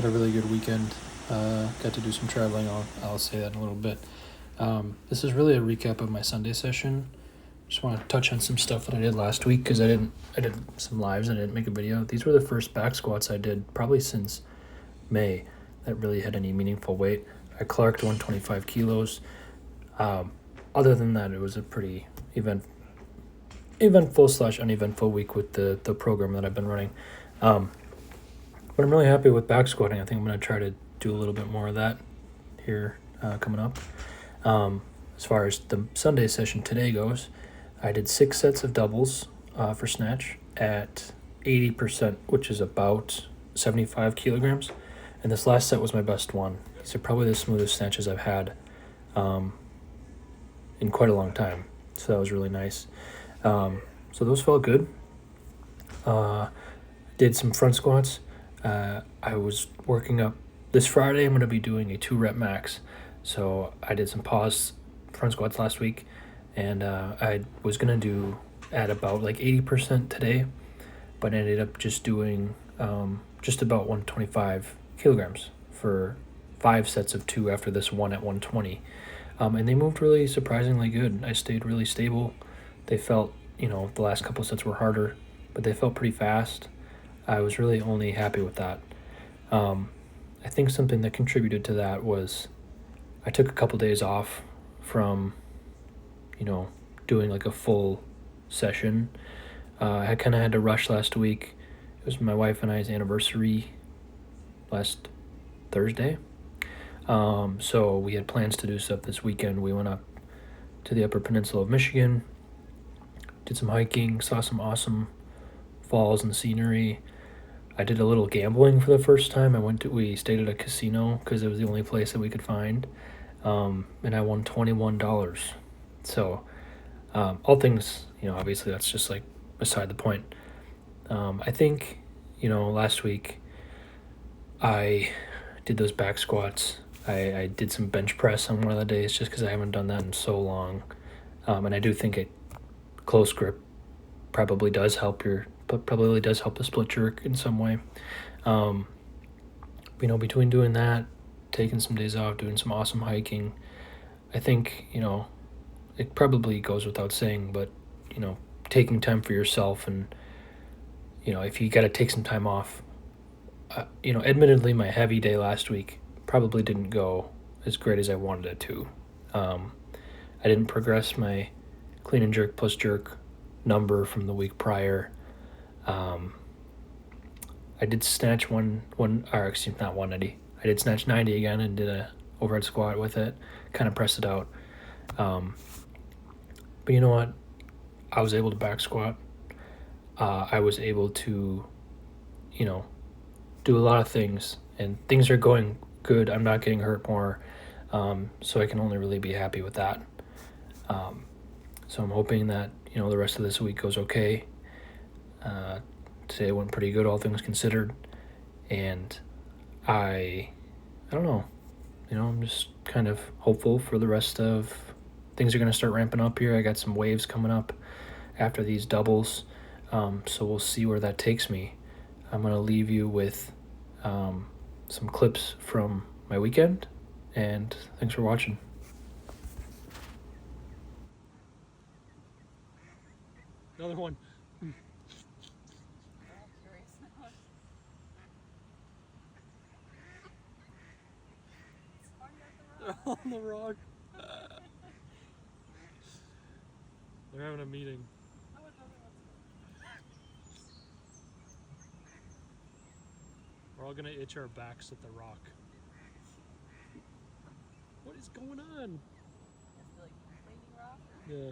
Had a really good weekend. Got to do some traveling. I'll say that in a little bit. This is really a recap of my Sunday session. Just want to touch on some stuff that I did last week because I did some lives and I didn't make a video. These were the first back squats I did probably since May that really had any meaningful weight. I clocked 125 kilos. Other than that, it was a pretty eventful/uneventful week with the program that I've been running. But I'm really happy with back squatting. I think I'm going to try to do a little bit more of that here coming up. As far as the Sunday session today goes, I did 6 sets of doubles for snatch at 80%, which is about 75 kilograms. And this last set was my best one. These are probably the smoothest snatches I've had in quite a long time. So that was really nice. So those felt good. Did some front squats. I was working up this Friday. I'm going to be doing a 2-rep max. So I did some pause front squats last week, and I was going to do at about like 80% today, but I ended up just doing just about 125 kilograms for 5 sets of 2 after this one at 120. And they moved really surprisingly good. I stayed really stable. They felt, the last couple of sets were harder, but they felt pretty fast. I was really only happy with that. I think something that contributed to that was I took a couple days off from, doing like a full session. I kind of had to rush last week. It was my wife and I's anniversary last Thursday. So we had plans to do stuff this weekend. We went up to the Upper Peninsula of Michigan, did some hiking, saw some awesome falls and scenery. I did a little gambling for the first time. We stayed at a casino because it was the only place that we could find. And I won $21. So, all things, obviously that's just like beside the point. I think, last week I did those back squats. I did some bench press on one of the days just because I haven't done that in so long. And I do think close grip probably does help the split jerk in some way. Between doing that, taking some days off, doing some awesome hiking, I think, it probably goes without saying, but, taking time for yourself and, if you got to take some time off, admittedly my heavy day last week probably didn't go as great as I wanted it to. I didn't progress my clean and jerk plus jerk number from the week prior. I did snatch not 190. I did snatch 90 again and did a overhead squat with it, kind of pressed it out. But you know what? I was able to back squat. I was able to, do a lot of things, and things are going good. I'm not getting hurt more, so I can only really be happy with that. So I'm hoping that, the rest of this week goes okay. Today went pretty good, all things considered, and I don't know, I'm just kind of hopeful for the rest of things are going to start ramping up here. I got some waves coming up after these doubles, so we'll see where that takes me. I'm going to leave you with some clips from my weekend, and thanks for watching. Another one. They're all on the rock. They're having a meeting. We're all gonna itch our backs at the rock. What is going on? It's like complaining rock? Yeah.